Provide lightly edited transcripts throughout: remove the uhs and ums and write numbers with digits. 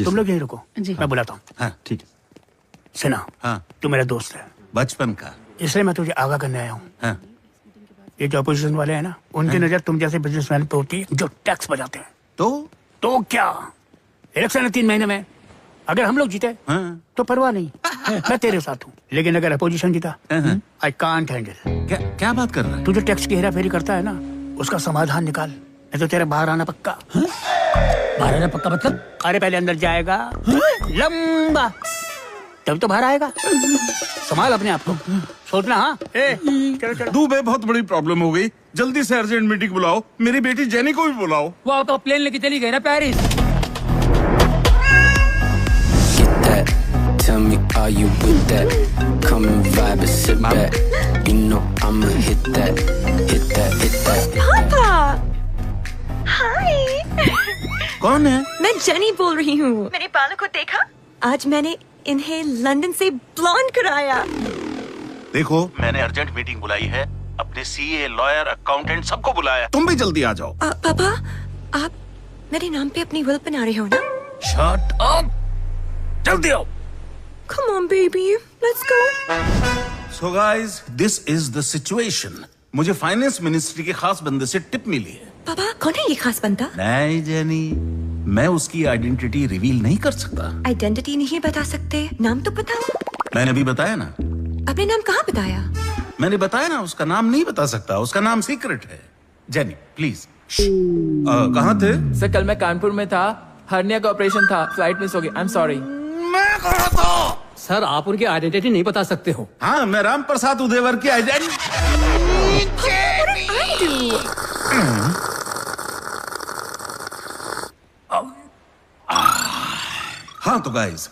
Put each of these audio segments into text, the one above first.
तुम लोग यहीं रुको, मैं बुलाता हूँ। हाँ ठीक है। सुना, हाँ तू मेरा दोस्त है, बचपन का। इसलिए मैं तुझे आगाह करने आया हूँ। हाँ ये जो अपोजिशन वाले हैं ना, उनकी नजर तुम जैसे बिजनेसमैन पे होती है जो टैक्स बजाते हैं। तो क्या इलेक्शन है 3 महीने में, अगर हम लोग जीते हाँ तो परवाह नहीं, मैं तेरे साथ हूँ। लेकिन अगर अपोजिशन जीता, आई कांट हैंडल। क्या बात कर रहा है? तू जो टैक्स की हेरा फेरी करता है ना, उसका समाधान निकाल, नहीं तो तेरे बाहर आना पक्का। बाहर आना पक्का मतलब? अरे पहले अंदर जाएगा लंबा, तब तो बाहर आएगा। संभाल अपने आप को, सोचना। हाँ चलो चलो। दुबे बहुत बड़ी प्रॉब्लम हो गई, जल्दी से अर्जेंट मीटिंग बुलाओ, मेरी बेटी जेनी को भी बुलाओ। वो तो प्लेन लेके चली गई ना Paris. Tell me, are you with that? Come and vibe and sit back. You know I'ma hit that, hit that, hit that. पापा, हाय। कौन है? मैं जेनी बोल रही हूँ। मेरे बालों को देखा? आज मैंने इन्हें लंदन से ब्लॉन्ड कराया। देखो, मैंने अर्जेंट मीटिंग बुलाई है, अपने सीए, लॉयर, अकाउंटेंट सबको बुलाया, तुम भी जल्दी आ जाओ। पापा, आप मेरे नाम पे अपनी विल बना रहे हो ना? शट अप, जल्दी आओ। Come on, baby, let's go. So guys, this is the situation. मुझे फाइनेंस मिनिस्ट्री के खास बंदे से टिप मिली है। पापा, कौन है ये खास बंदा? नहीं जेनी, मैं उसकी आइडेंटिटी रिवील नहीं कर सकता। आइडेंटिटी नहीं बता सकते, नाम तो बताओ। मैंने भी बताया ना। आपने नाम कहाँ बताया? मैंने बताया ना, उसका नाम नहीं बता सकता, उसका नाम सीक्रेट है। Jenny please. कहाँ थे? सर कल मैं कानपुर में था, हर्निया का ऑपरेशन था, फ्लाइट मिस हो गई, आई एम सॉरी। मैं कहा था सर आप उनकी आइडेंटिटी नहीं बता सकते हो। हाँ, मैं राम प्रसाद उदेवर की आइडेंटिटी। हाँ तो गाइस,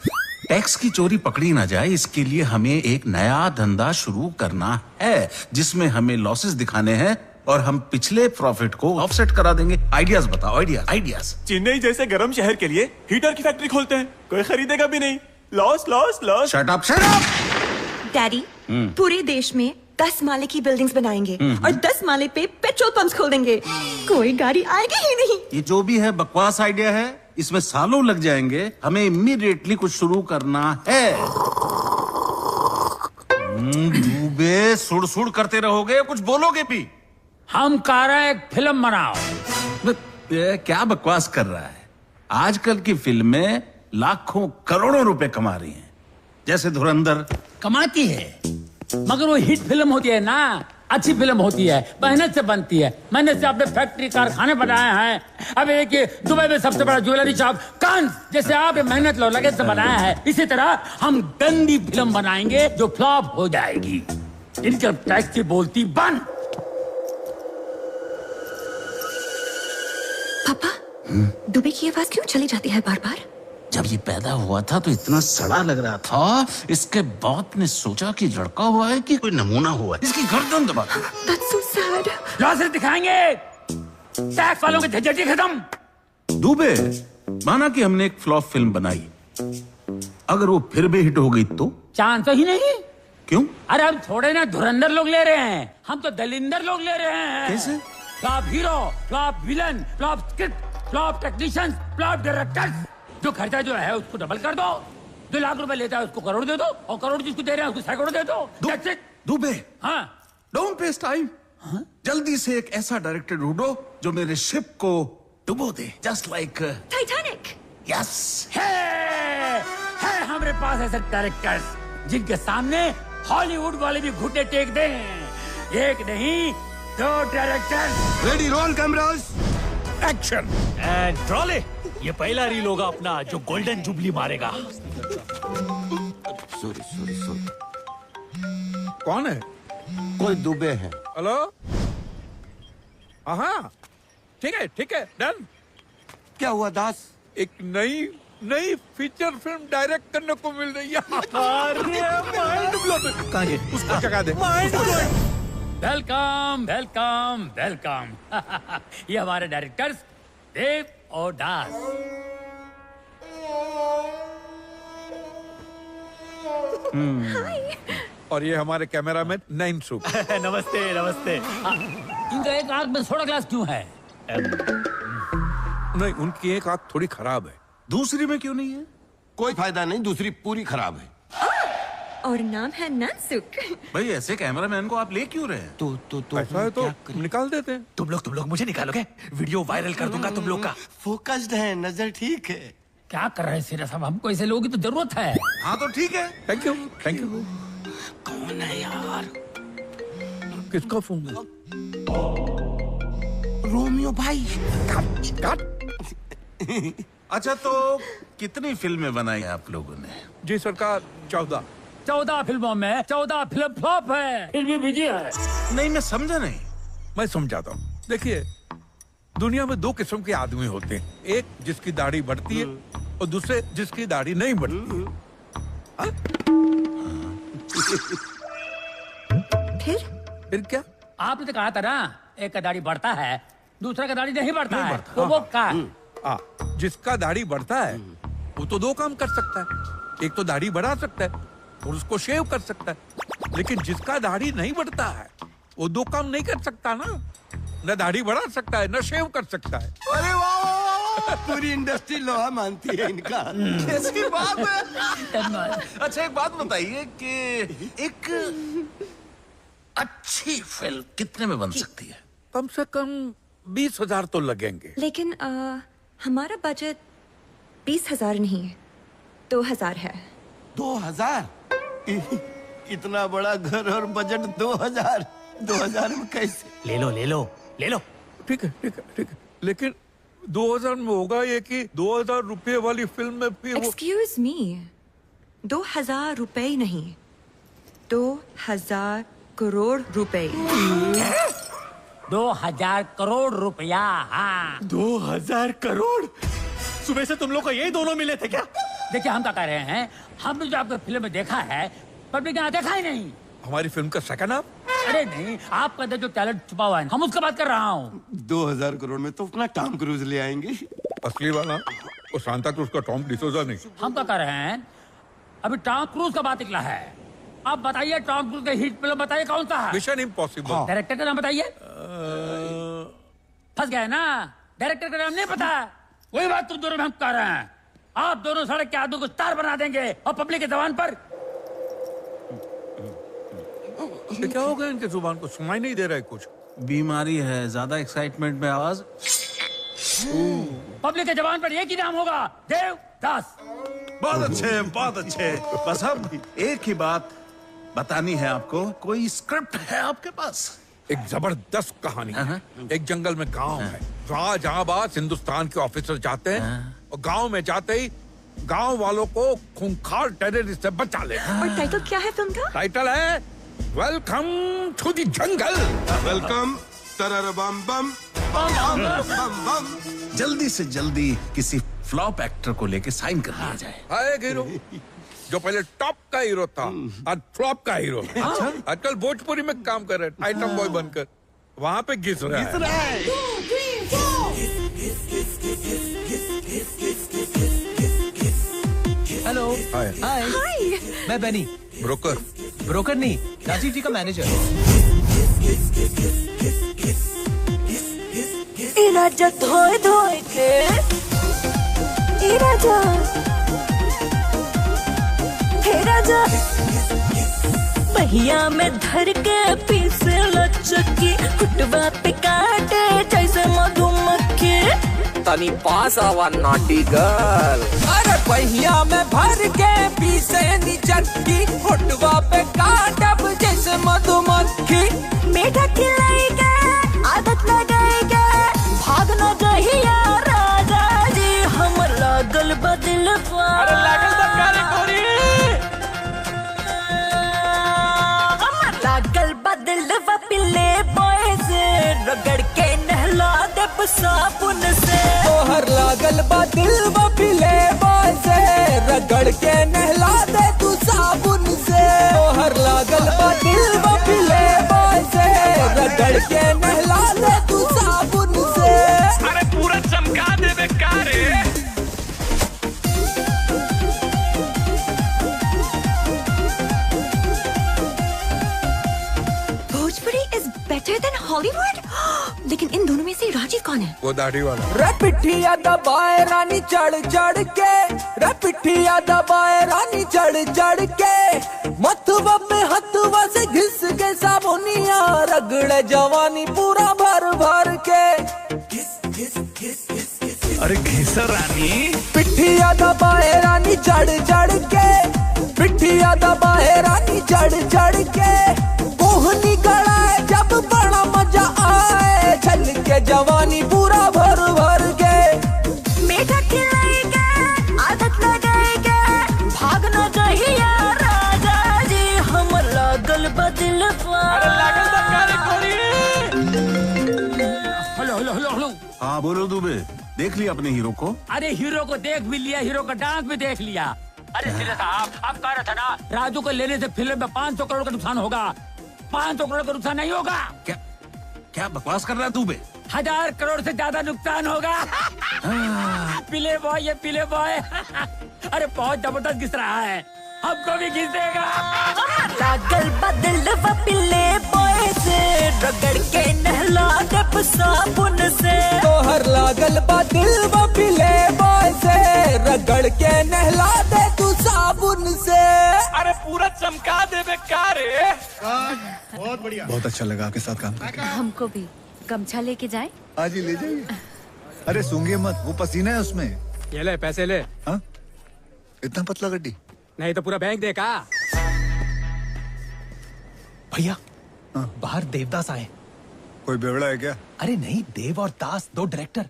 टैक्स की चोरी पकड़ी ना जाए, इसके लिए हमें एक नया धंधा शुरू करना है, जिसमें हमें लॉसेस दिखाने हैं और हम पिछले प्रॉफिट को ऑफसेट करा देंगे। आइडियाज बताओ, आइडियाज। चेन्नई जैसे गर्म शहर के लिए हीटर की फैक्ट्री खोलते हैं, कोई खरीदेगा भी नहीं। Loss loss loss. Shut up. Daddy, पूरे देश में 10 माले की बिल्डिंग्स बनाएंगे और 10 माले पे पेट्रोल पंप्स खोल देंगे, कोई गाड़ी आएगी ही नहीं। ये जो भी है बकवास आइडिया है, इसमें सालों लग जाएंगे, हमें इमीडिएटली कुछ शुरू करना है। डूबे सुड़ करते रहोगे, कुछ बोलोगे भी? हम कह रहे हैं एक फिल्म बनाओ। क्या बकवास कर रहा है? आजकल की फिल्में लाखों करोड़ों रुपए कमा रही हैं, जैसे धुरंधर। कमाती है, मगर वो हिट फिल्म होती है ना, अच्छी फिल्म होती है, मेहनत से बनती है। मेहनत से आपने फैक्ट्री कारखाने बनाए हैं। अब एक दुबई में सबसे बड़ा ज्वेलरी शॉप कांस, जैसे आप मेहनत लो लगे से बनाया है, इसी तरह हम गंदी फिल्म बनाएंगे जो फ्लॉप हो जाएगी। इनकम टैक्स की बोलती बंद। पापा, दुबई की आवाज क्यों चली जाती है बार बार? जब ये पैदा हुआ था तो इतना सड़ा लग रहा था, इसके बाप ने सोचा कि लड़का हुआ है कि कोई नमूना हुआ है, इसकी गर्दन दबा दो। That's so sad. लॉसेस दिखाएंगे, टैक्स वालों के झंझट खत्म। दुबे, माना कि हमने एक फ्लॉप फिल्म बनाई, अगर वो फिर भी हिट हो गई तो? चांस ही नहीं। क्यों? अरे हम थोड़े ना धुरंधर लोग ले रहे हैं, हम तो दलिंदर लोग ले रहे हैं। कैसे? Flop hero, flop villain, flop script, flop technician, flop director. जो खर्चा जो है उसको डबल कर दो, 2 लाख रुपए लेता है उसको करोड़ दे दो, और करोड़ जिसको दे रहे हैं उसको सैकड़ों दे दो। That's it. दुबे, हाँ, डोंट वेस्ट टाइम। जल्दी से एक ऐसा डायरेक्टर ढूंढो जो मेरे शिप को डुबो दे, जस्ट लाइक Titanic. यस। है हमारे पास ऐसे डायरेक्टर्स जिनके सामने हॉलीवुड वाले भी घुटने टेक दें। एक नहीं 2 director. Ready, roll cameras, action. And trolley, ये पहला रील होगा अपना जो गोल्डन जुबली मारेगा। सॉरी। कौन है? कोई दुबे है। हेलो? हाँ, ठीक है, डन। क्या हुआ दास? एक नई फीचर फिल्म डायरेक्ट करने को मिल रही है। कहाँ है? उसको जगा दे। Welcome welcome welcome. ये हमारे डायरेक्टर्स देव और दास। और ये हमारे कैमरामैन नईम सूप। नमस्ते नमस्ते। इनका एक आंख में सोडा ग्लास क्यों है? नहीं, उनकी एक आंख थोड़ी खराब है, दूसरी में क्यों नहीं है? कोई फायदा नहीं, दूसरी पूरी खराब है। और नाम है नानसुक। भाई ऐसे कैमरामैन को आप ले क्यों रहे हैं? तो ऐसा है तो निकाल देते हैं। तुम लोग मुझे निकालोगे? वीडियो वायरल कर दूंगा तुम लोग का। फोकस्ड है, नजर ठीक है। क्या कर रहे हैं सीरियस साहब? हमको ऐसे लोगों की तो जरूरत है। हाँ तो ठीक है। Thank you, thank you. कौन है यार? किसका फोन है? रोमियो भाई। अच्छा तो कितनी फिल्में बनाई आप लोगों ने? जी सरकार, 14। 14 फिल्मों में 14 फिल्म फ्लॉप है, फिर भी विजय है। नहीं मैं समझा नहीं। मैं समझाता हूँ। देखिए, दुनिया में 2 किस्म के आदमी होते हैं, एक जिसकी दाढ़ी बढ़ती है और दूसरे जिसकी दाढ़ी नहीं बढ़ती है। फिर क्या? आपने तो कहा था ना, एक का दाढ़ी बढ़ता है, दूसरा का दाढ़ी नहीं बढ़ता है। तो वो का जिसका दाढ़ी बढ़ता है वो तो 2 काम कर सकता है। एक तो दाढ़ी बढ़ा सकता है और उसको शेव कर सकता है, लेकिन जिसका दाढ़ी नहीं बढ़ता है वो 2 काम नहीं कर सकता ना। न दाढ़ी बढ़ा सकता है, न शेव कर सकता है। अरे वाह, पूरी इंडस्ट्री लोहा मानती है इनका। कैसी बात है? अच्छा एक बात बताइए कि एक अच्छी फिल्म कितने में बन सकती है? कम से कम 20,000 तो लगेंगे। लेकिन हमारा बजट 20,000 नहीं है, 2,000 है। 2000? इतना बड़ा घर और बजट 2000? 2000 में कैसे? ले लो। ठीक है। लेकिन 2000 में होगा ये कि 2000 रुपए वाली फिल्म में फिर वो। एक्सक्यूज मी, 2,000 रुपए नहीं, 2,000 करोड़ रुपए। 2000 करोड़ रुपया। हाँ 2000 करोड़? सुबह से तुम लोग को यही दोनों मिले थे क्या? देखिए, हम क्या कह रहे हैं, हमने जो आपको फिल्म में देखा है, पब्लिक ने देखा ही नहीं। हमारी फिल्म का सेकंड हाफ? अरे नहीं, आपका अंदर जो टैलेंट छुपा हुआ है, हम उसका बात कर रहा हूँ। 2000 करोड़ में तो अपना टॉम क्रूज ले आएंगे। असली वाला वो सांता क्रूज का टॉम डिसोजा नहीं। हम क्या कर रहे हैं, अभी टॉम क्रूज का बात निकला है। आप बताइए, टॉम क्रूज का हिट फिल्म बताइए कौन सा है? Mission impossible. डायरेक्टर का नाम बताइए। फंस गए ना, डायरेक्टर का नाम नहीं पता। वही बात तुम दोनों में हम कह रहे हैं। आप दोनों सड़क के आदमी को स्टार बना देंगे और पब्लिक के जबान पर। ये क्या हो गया इनके जुबान को? सुनाई नहीं दे रहा है कुछ। बीमारी है, ज्यादा एक्साइटमेंट में आवाज। पब्लिक के जबान पर एक ही नाम होगा, देवदास। बहुत अच्छे। बस अब एक ही बात बतानी है आपको। कोई स्क्रिप्ट है आपके पास? एक जबरदस्त कहानी है। एक जंगल में गांव है, जहाँ जहांबाज हिंदुस्तान के ऑफिसर जाते हैं और गांव में जाते ही गांव वालों को खूंखार टेररिस्ट से बचा लेते हैं। और टाइटल क्या है फिल्म का? टाइटल है welcome to the jungle. Welcome तररबम बम बम बम। जल्दी से जल्दी किसी फ्लॉप एक्टर को लेके साइन कर लिया जाए। हाय हीरो, जो पहले टॉप का हीरो था आज फ्लॉप का हीरो। आजकल भोजपुरी में काम कर रहे हैं, आइटम बॉय बनकर वहाँ पे घिस रहा है। हेलो। हाय। मैं बेनी। ब्रोकर नहीं, राजीव जी का मैनेजर। राजा धोए धोए के राजा, हे राजा, पहिया में धर के पीसे लचकी, कुटवा पे काटे जैसे मधुमक्खी। तनी पास आवा नॉटी गर्ल। अरे पहिया में भर के पीसे नी चक्की, होटवा पे काटब जैसे मधुमक्खी। मीठा खिलाएगा, आदत लगाएगा, भाग न गहिया राजा जी, हम लागल बदल। अरे लागल बदल गोरी, हम लागल बदल पिले बॉय से, रगड़ के नहला दे साबुन से। तोहर लागल बा दिल बा पिले बॉय से, रगड़ के नहला दे तू साबुन से। तोहर लागल बा दिल बा पिले बॉय से, रगड़ के नहला दे तू साबुन से। अरे पूरा चमका दे बेकारे। Bhojpuri is better than Hollywood. लेकिन इन दोनों में से राजीव कौन है? वो दाढ़ी वाला। रे पिठिया दबाए रानी चढ़ चढ़ के, रे पिठिया दबाए रानी चढ़ चढ़ के, मथुआ में हथुआ से घिस के साबुनिया रगड़े जवानी पूरा भर भर के। अरे घिसा रानी। पिठिया दबाए रानी चढ़ चढ़ के, पिठिया दबाए रानी चढ़ चढ़ के, कोहनी गड़ाए जब बड़ा मजा आए, छल के जवानी पूरा भर भर के। मीठा खिलाएगा, आदत लगाएगा, भाग न जाइए राजा जी, हम लागल बदिल अरे लागल बकारे कोरी। Hello hello hello hello. हाँ बोलो दुबे, देख लिया अपने हीरो को? अरे हीरो को देख भी लिया, हीरो का डांस भी देख लिया। अरे सीधे साहब, आप कह रहे थे ना राजू को लेने से फिल्म में 500 करोड़ का नुकसान होगा। 500 करोड़ का नुकसान नहीं होगा। क्या क्या बकवास कर रहा है दुबे? 1000 करोड़ से ज्यादा नुकसान होगा। पिले बॉय, ये पिले बॉय। अरे बहुत जबरदस्त घिस रहा है, हमको भी घिस देगा। लागल बदिल पिले बॉय से, रगड़ के नहला दे साबुन से। तोहर लागल बा दिल व पिले बॉय से, रगड़ के नहला दे तू साबुन से। अरे पूरा चमका दे बेकार। बहुत बढ़िया, बहुत अच्छा लगा आपके साथ काम करके। हमको भी। गमछा लेके जाए? आज ही ले जाइए। अरे सूंघिए मत, वो पसीना है उसमें। ये ले पैसे ले। हाँ? इतना पतला गड्डी? नहीं तो पूरा बैंक देखा। भैया हाँ? बाहर देवदास आए। कोई बेवड़ा है क्या? अरे नहीं, देव और दास दो डायरेक्टर,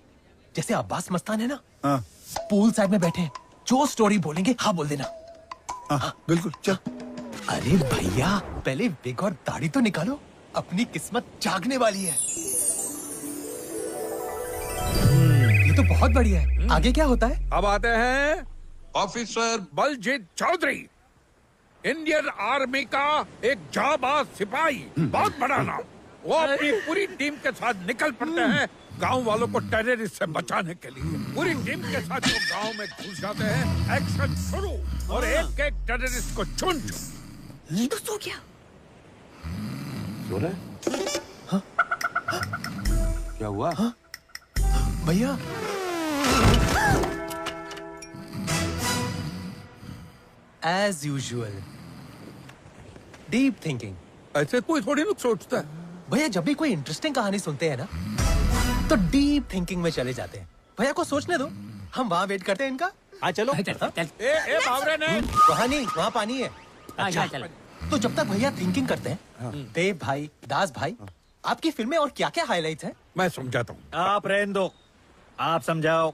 जैसे अब्बास मस्तान है ना, हाँ पूल साइड में बैठे हैं। जो स्टोरी बोलेंगे हाँ बोल देना। हाँ बिल्कुल, चल। अरे भैया पहले विग और दाढ़ी तो निकालो, अपनी किस्मत जागने वाली है। ये तो बहुत बढ़िया है। आगे क्या होता है? अब आते हैं officer Baljeet Chaudhary, Indian army का एक जाबाज सिपाही, बहुत बड़ा नाम। वो अपनी पूरी टीम के साथ निकल पड़ते हैं गांव वालों को टेररिस्ट से बचाने के लिए। पूरी टीम के साथ वो गांव में घुस जाते हैं, एक्शन शुरू, और एक एक टेररिस्ट को चुन चुन। ये तो सो गया। सो रहा है? हाँ? क्या हुआ? हाँ? भैया एज यूजुअल डीप थिंकिंग। ऐसे कोई थोड़ी ना सोचता है भैया। जब भी कोई इंटरेस्टिंग कहानी सुनते हैं ना, तो डीप थिंकिंग में चले जाते हैं। भैया को सोचने दो, हम वहाँ वेट करते हैं इनका। हाँ चलो। ए बावरे ने वहाँ नहीं, वहाँ पानी है। अच्छा तो जब तक भैया थिंकिंग करते हैं, देव भाई, दास भाई, आपकी फिल्में और क्या क्या हाईलाइट्स हैं? मैं समझाता हूँ। आप रहने दो, आप समझाओ।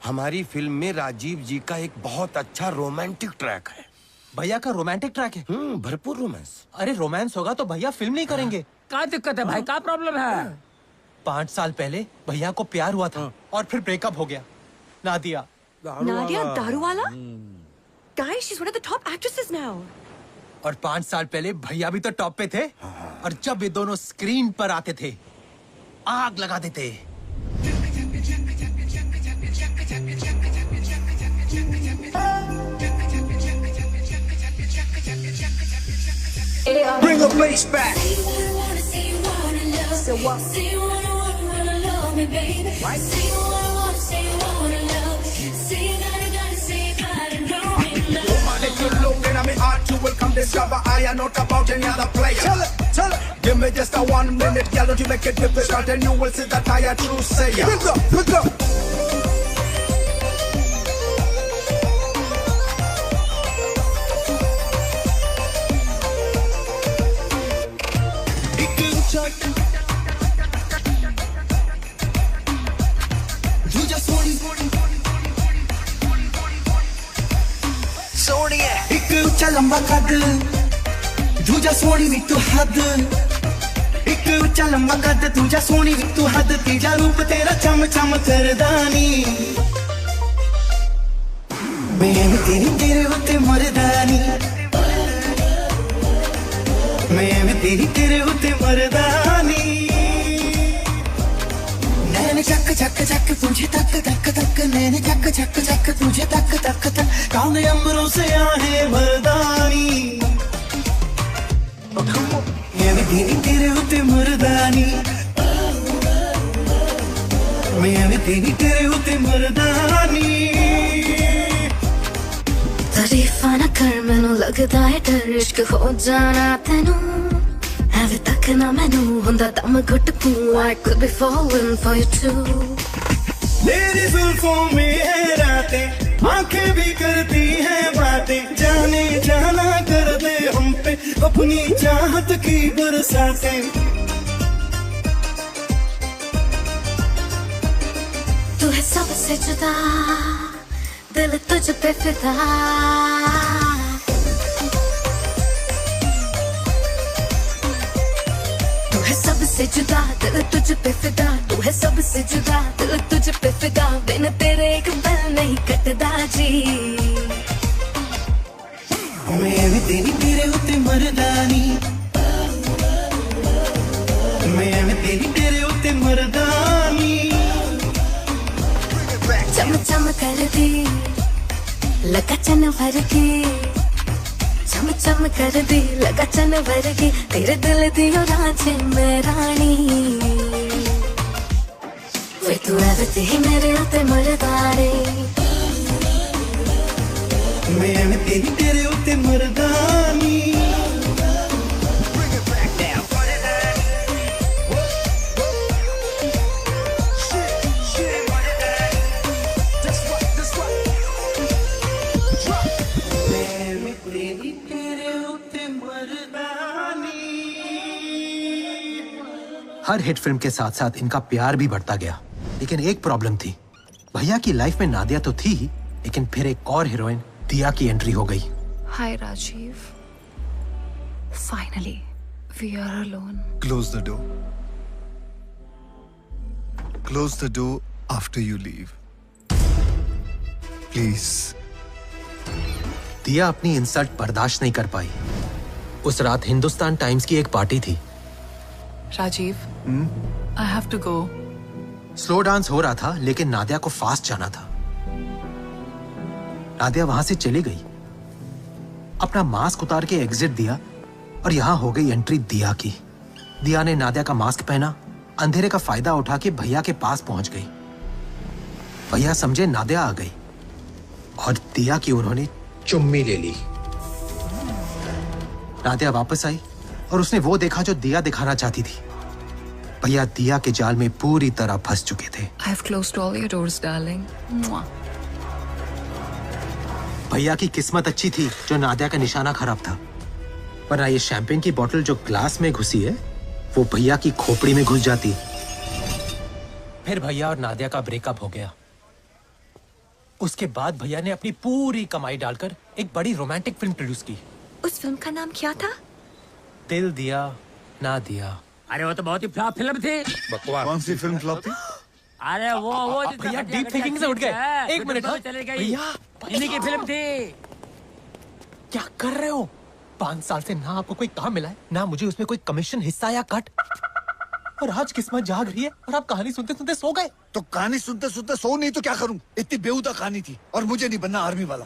हमारी फिल्म में राजीव जी का एक बहुत अच्छा रोमांटिक ट्रैक है। भैया का रोमांटिक ट्रैक है? भरपूर रोमांस। अरे रोमांस होगा तो भैया फिल्म नहीं करेंगे। क्या दिक्कत है भाई, क्या प्रॉब्लम है? 5 साल पहले भैया को प्यार हुआ था और फिर ब्रेकअप हो गया। Nadia. Nadia Daruwalla? Guys, she's one of the top actresses now. और 5 साल पहले भैया भी तो टॉप पे थे, और जब ये दोनों स्क्रीन पर आते थे आग लगा देते। Bring the bass back. So what? Say you wanna love me, baby. Right? Say you wanna love me. Say you gotta say you gotta know me. Woman, if you look in my heart, you will come discover I am not about any other player. Tell it. Give me just a 1 minute, girl, don't you make it difficult, and you will see that I am true sayer. Pick up. ਉੱਚਾ ਲੰਬਾ ਕੱਦ ਦੂਜਾ ਸੋਹਣੀ ਵੀ ਤੂੰ ਹੱਦ ਇੱਕ ਉੱਚਾ ਲੰਬਾ ਕੱਦ ਦੂਜਾ ਸੋਹਣੀ ਵੀ ਤੂੰ ਹੱਦ ਤੀਜਾ ਰੂਪ ਤੇਰਾ ਚਮ ਚਮ ਕਰਦਾ ਨੀ ਮੈਂ ਤੇਰੇ ਉੱਤੇ ਮਰਦਾ ਨੀ ਮੈਂ ਤੇਰੇ ਉੱਤੇ ਮਰਦਾ ਨੀ नैन चक चक चक तुझे तक तक तक नैन चक चक चक तुझे तक तक तक कांधे अंबरों से आहे मर्दानी मैं भी तेरे उत्ते मर्दानी मैं एवें तेरी तेरे उत्ते मरदानी तारीफां ना कर मैनू लगदा है डर इश्क हो जाना तेनू एवें तक ना मैनू हुंदा दम घुट पू I could be falling for you too मेरी जुल्फों में है रातें आंखें भी करती हैं बातें जाने जाना कर दे हम पे अपनी चाहत की बरसातें तू है सबसे जुदा दिल तुझ पे फिदा तू है सबसे जुदा दिल तुझ पे फिदा तू है सबसे जुदा दिल तुझ पे फिदा बिन तेरे एक पल नहीं कटदा जी मैं एवें तेरी तेरे उत्ते मरदानी मैं एवें तेरी तेरे उत्ते मरदानी चम चम कर दी लगा चन भर के चम चम कर दी लगा चन भर के तेरे दिल दियो राजे मैं रानी वे तू रहती ही मेरे उत्ते मरदानी मैं एवें तेरी तेरे उत्ते मरदानी हर हिट फिल्म के साथ साथ इनका प्यार भी बढ़ता गया, लेकिन एक प्रॉब्लम थी। भैया की लाइफ में नादिया तो थी ही, लेकिन फिर एक और हीरोइन दिया की एंट्री हो गई। Hi Rajiv. Finally, we are alone. Close the door. Close the door after you leave. Please. दिया अपनी इंसल्ट बर्दाश्त नहीं कर पाई। उस रात हिंदुस्तान टाइम्स की एक पार्टी थी। Rajiv, I have to go. Slow dance हो रहा था, लेकिन नादिया को फास्ट जाना था। नादिया वहां से चली गई, अपना मास्क उतार के एग्जिट दिया और यहां हो गई एंट्री दिया की। दिया ने नादिया का मास्क पहना, अंधेरे का फायदा उठा के भैया के पास पहुंच गई। भैया समझे नादिया आ गई और दिया की उन्होंने चुम्मी ले ली। नादिया वापस आई और उसने वो देखा जो दिया दिखाना चाहती थी। भैया दिया के जाल में पूरी तरह फंस चुके थे। I have closed all your doors, darling. Mwah. भैया की किस्मत अच्छी थी जो नादिया का निशाना खराब था, वरना ये शैंपेन की बोतल जो ग्लास में घुसी है वो भैया की खोपड़ी में घुस जाती। फिर भैया और नादिया का ब्रेकअप हो गया। उसके बाद भैया ने अपनी पूरी कमाई डालकर एक बड़ी रोमांटिक फिल्म प्रोड्यूस की। उस फिल्म का नाम क्या था? दिल दिया ना दिया। अरे वो तो बहुत ही फ्लॉप फिल्म थी। बकवास। कौन सी फिल्म फ्लॉप थी? अरे वो भैया डीप थिंकिंग से उठ गए। एक मिनट चले गई। भैया इन्हीं की फिल्म थी। क्या कर रहे हो? 5 साल से ना आपको कोई काम मिला है, ना मुझे उसमें कोई कमीशन, हिस्सा या कट, और आज किस्मत जाग रही है और आप कहानी सुनते सुनते सो गए। तो कहानी सुनते सुनते सो नहीं तो क्या करूं? इतनी बेहुदा कहानी थी और मुझे नहीं बनना आर्मी वाला।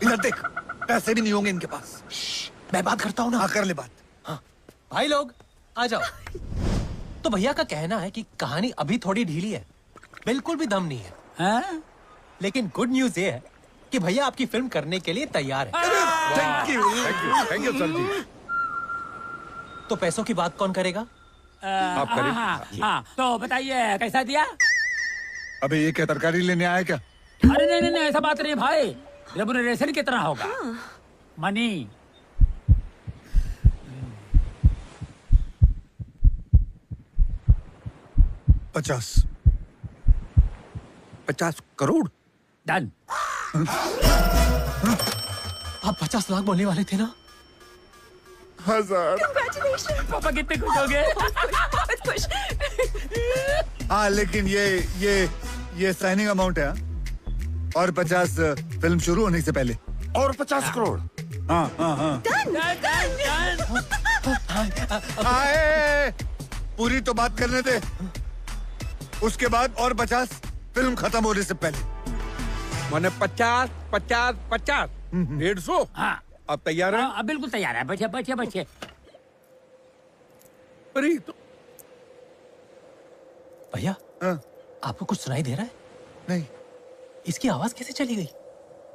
इधर देख, पैसे भी नहीं होंगे इनके पास। मैं बात करता हूँ ना। हाँ, कर ले बात। हाँ भाई लोग आ जाओ। तो भैया का कहना है कि कहानी अभी थोड़ी ढीली है, बिल्कुल भी दम नहीं है। हाँ? लेकिन गुड न्यूज ये है कि भैया आपकी फिल्म करने के लिए तैयार है। थैंक यू सर जी। तो पैसों की बात कौन करेगा? आप करें। हाँ, तो बताइए कैसा दिया? अबे ये क्या तरकारी लेने आया क्या? अरे नहीं नहीं ऐसा बात नहीं भाई, रेमुनरेशन कितना होगा? मनी। 50 करोड़। डन। आप 50 लाख बोलने वाले थे ना? 1000। Congratulations. पापा कितने खुश हो गए? बहुत खुश। हाँ, लेकिन ये साइनिंग अमाउंट है। हाँ? और 50 फिल्म शुरू होने से पहले और 50 करोड़। हाँ हाँ हाँ। आए, पूरी तो बात करने दे। उसके बाद और 50 फिल्म खत्म होने से पहले। मैंने 50, 50, 50, 150। हाँ, अब तैयार है? अब बिल्कुल तैयार है। बैठिए बैठिए बैठिए। अरे तो भैया आपको कुछ सुनाई दे रहा है? नहीं। इसकी आवाज कैसे चली गई?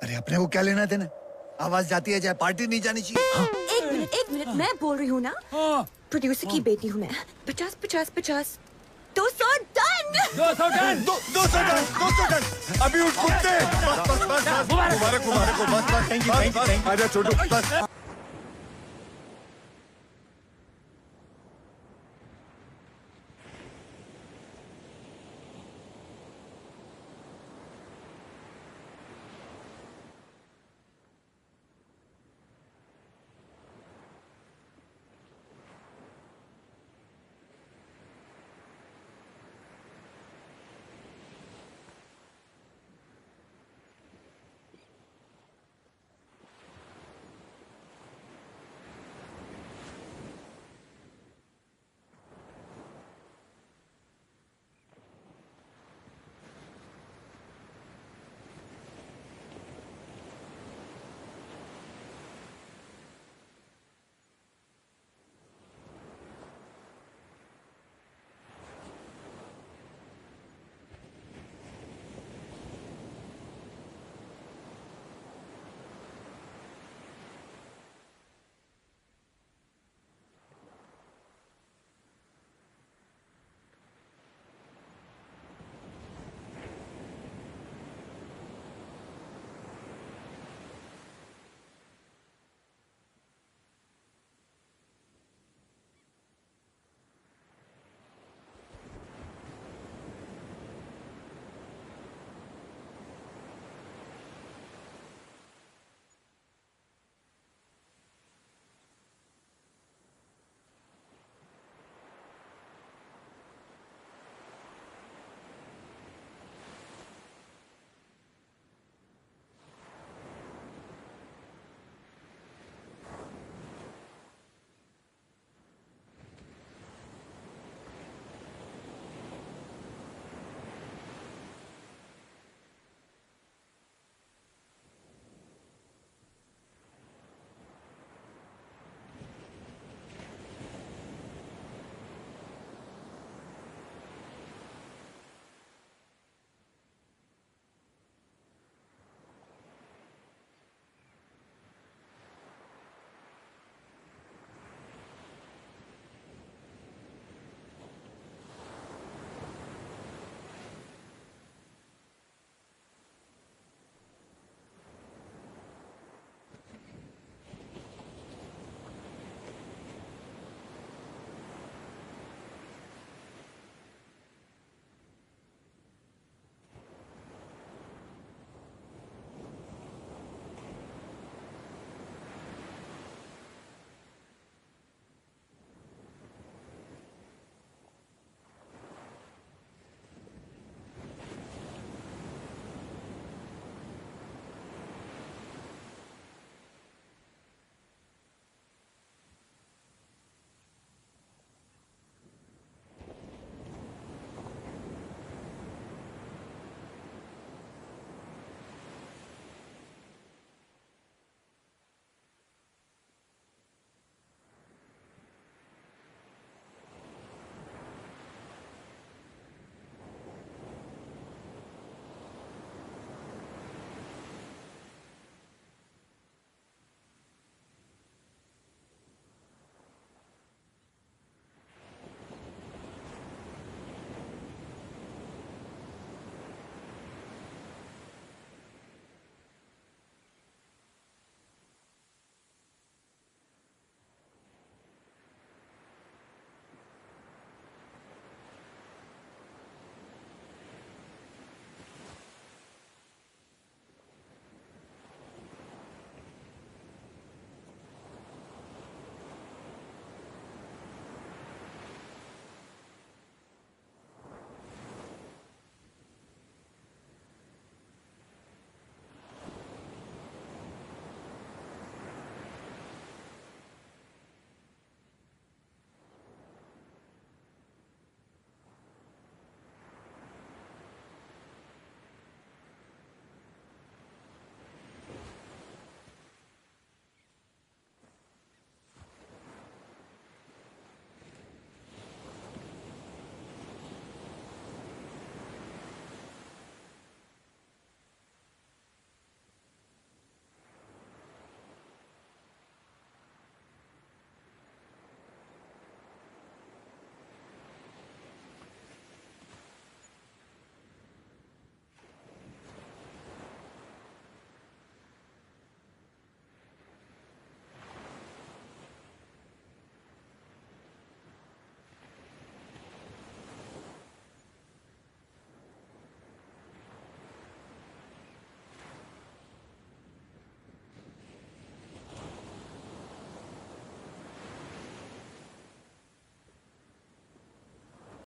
अरे अपने को क्या लेना देना, आवाज जाती है चाहे पार्टी नहीं जानी चाहिए। एक मिनट मैं बोल रही हूँ ना, प्रोड्यूसर की बेटी हूँ मैं। 50 50 50 200 डन। 200 डन। 200 डन। अभी उठ कुत्ते। बस मुबारक मुबारक बस। आजा छोटू बस।